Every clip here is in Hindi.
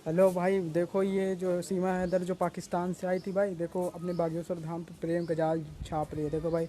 हेलो भाई, देखो ये जो सीमा हैदर जो पाकिस्तान से आई थी भाई, देखो अपने बागेश्वर धाम पे प्रेम का जाल छाप रही है। देखो भाई,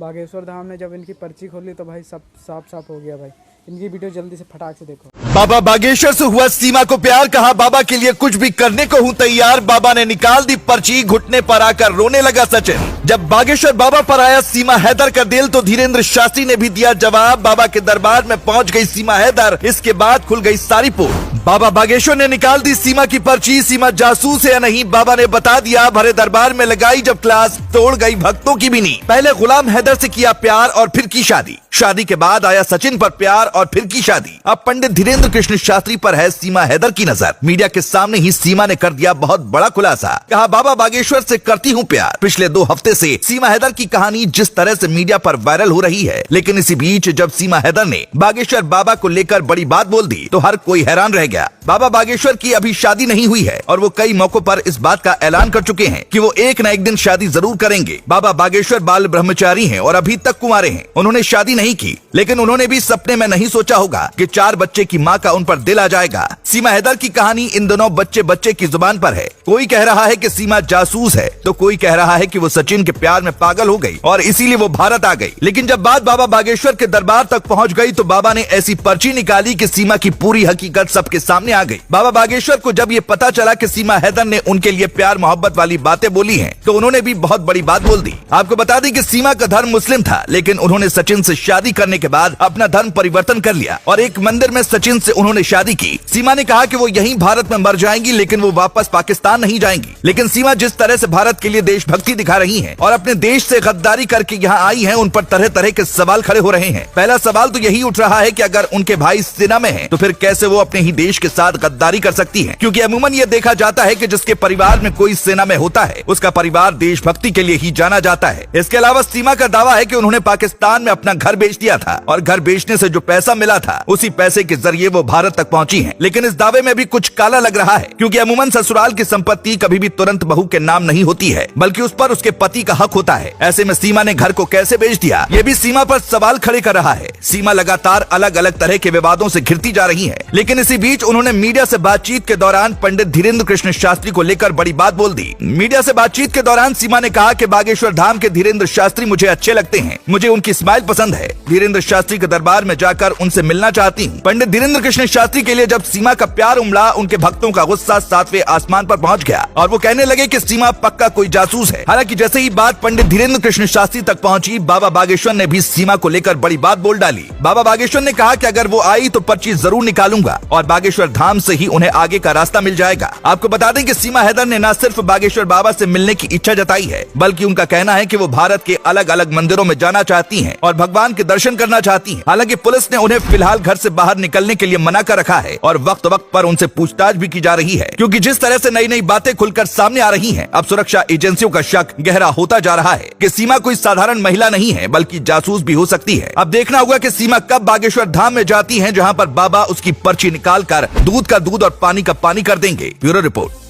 बागेश्वर धाम ने जब इनकी पर्ची खोली तो भाई सब साफ साफ हो गया भाई। इनकी वीडियो जल्दी से फटाक से देखो। बाबा बागेश्वर से हुआ सीमा को प्यार, कहा बाबा के लिए कुछ भी करने को हूं तैयार। बाबा ने निकाल दी पर्ची, घुटने पर आकर रोने लगा सचिन। जब बागेश्वर बाबा पर आया सीमा हैदर का दिल तो धीरेन्द्र शास्त्री ने भी दिया जवाब। बाबा के दरबार में पहुंच गई सीमा हैदर, इसके बाद खुल गई सारी पोल। बाबा बागेश्वर ने निकाल दी सीमा की पर्ची। सीमा जासूस है या नहीं बाबा ने बता दिया। भरे दरबार में लगाई जब क्लास, तोड़ गई भक्तों की भी नी। पहले गुलाम हैदर से किया प्यार और फिर की शादी। शादी के बाद आया सचिन पर प्यार और फिर की शादी। अब पंडित धीरेन्द्र कृष्ण शास्त्री पर है सीमा हैदर की नजर। मीडिया के सामने ही सीमा ने कर दिया बहुत बड़ा खुलासा। कहा बाबा बागेश्वर से करती हूँ प्यार। पिछले 2 हफ्ते से सीमा हैदर की कहानी जिस तरह से मीडिया पर वायरल हो रही है, लेकिन इसी बीच जब सीमा हैदर ने बागेश्वर बाबा को लेकर बड़ी बात बोल दी तो हर कोई हैरान रह गया। बाबा बागेश्वर की अभी शादी नहीं हुई है और वो कई मौकों पर इस बात का ऐलान कर चुके हैं कि वो एक न एक दिन शादी जरूर करेंगे। बाबा बागेश्वर बाल ब्रह्मचारी हैं और अभी तक कुंवारे हैं। उन्होंने शादी नहीं की, लेकिन उन्होंने भी सपने में नहीं सोचा होगा कि 4 बच्चे की मां का उन पर दिल आ जाएगा। सीमा हैदर की कहानी इन दोनों बच्चे बच्चे की जुबान पर है। कोई कह रहा है कि सीमा जासूस है तो कोई कह रहा है कि वो सचिन के प्यार में पागल हो गई और इसीलिए वो भारत आ गई। लेकिन जब बात बाबा बागेश्वर के दरबार तक पहुंच गई तो बाबा ने ऐसी पर्ची निकाली कि सीमा की पूरी हकीकत सबके सामने आ गई। बाबा बागेश्वर को जब ये पता चला कि सीमा हैदर ने उनके लिए प्यार मोहब्बत वाली बातें बोली हैं, तो उन्होंने भी बहुत बड़ी बात बोल दी। आपको बता दें कि सीमा का धर्म मुस्लिम था, लेकिन उन्होंने सचिन से शादी करने के बाद अपना धर्म परिवर्तन कर लिया और एक मंदिर में सचिन से उन्होंने शादी की। सीमा ने कहा कि वो यहीं भारत में मर जाएंगी, लेकिन वो वापस पाकिस्तान नहीं जाएंगी। लेकिन सीमा जिस तरह से भारत के लिए देशभक्ति दिखा रही हैं और अपने देश से गद्दारी करके यहाँ आई हैं, उन पर तरह तरह के सवाल खड़े हो रहे हैं। पहला सवाल तो यही उठ रहा है कि अगर उनके भाई सेना में हैं, तो फिर कैसे वो अपने ही देश के साथ गद्दारी कर सकती हैं? क्योंकि अमूमन ये देखा जाता है कि जिसके परिवार में कोई सेना में होता है, उसका परिवार देशभक्ति के लिए ही जाना जाता है। इसके अलावा सीमा का दावा है कि उन्होंने पाकिस्तान में अपना घर बेच दिया था और घर बेचने से जो पैसा मिला था, उसी पैसे के जरिए वो भारत तक पहुंची हैं। लेकिन इस दावे में भी कुछ काला लग रहा है, क्योंकि अमूमन ससुराल की संपत्ति कभी भी तुरंत बहू के नाम नहीं होती है, बल्कि उस पर उसके पति का हक होता है। ऐसे में सीमा ने घर को कैसे बेच दिया, ये भी सीमा पर सवाल खड़े कर रहा है। सीमा लगातार अलग अलग तरह के विवादों से घिरती जा रही है, लेकिन इसी बीच उन्होंने मीडिया से बातचीत के दौरान पंडित धीरेन्द्र कृष्ण शास्त्री को लेकर बड़ी बात बोल दी। मीडिया से बातचीत के दौरान सीमा ने कहा कि बागेश्वर धाम के धीरेन्द्र शास्त्री मुझे अच्छे लगते हैं, मुझे उनकी स्माइल पसंद है। धीरेन्द्र शास्त्री के दरबार में जाकर उनसे मिलना चाहती हूँ। पंडित धीरेन्द्र कृष्ण शास्त्री के लिए जब सीमा का प्यार उमड़ा, उनके भक्तों का गुस्सा 7वें आसमान पर पहुंच गया और वो कहने लगे कि सीमा पक्का कोई जासूस है। हालांकि जैसे ही बात पंडित धीरेन्द्र कृष्ण शास्त्री तक पहुंची, बाबा बागेश्वर ने भी सीमा को लेकर बड़ी बात बोल डाली। बाबा बागेश्वर ने कहा कि अगर वो आई तो पर्ची जरूर निकालूंगा और बागेश्वर धाम से ही उन्हें आगे का रास्ता मिल जाएगा। आपको बता दें कि सीमा हैदर ने न सिर्फ बागेश्वर बाबा से मिलने की इच्छा जताई है, बल्कि उनका कहना है कि वो भारत के अलग अलग मंदिरों में जाना चाहती हैं और भगवान के दर्शन करना चाहती हैं। हालांकि पुलिस ने उन्हें फिलहाल घर से बाहर निकलने के लिए मना कर रखा है और वक्त वक्त पर उनसे पूछताछ भी की जा रही है, क्योंकि जिस तरह से नई नई बातें खुलकर सामने आ रही हैं, अब सुरक्षा एजेंसियों का शक गहरा होता जा रहा है कि सीमा कोई साधारण महिला नहीं है, बल्कि जासूस भी हो सकती है। अब देखना होगा कि सीमा कब बागेश्वर धाम में जाती है, जहाँ पर बाबा उसकी पर्ची निकाल कर दूध का दूध और पानी का पानी कर देंगे। Bureau report.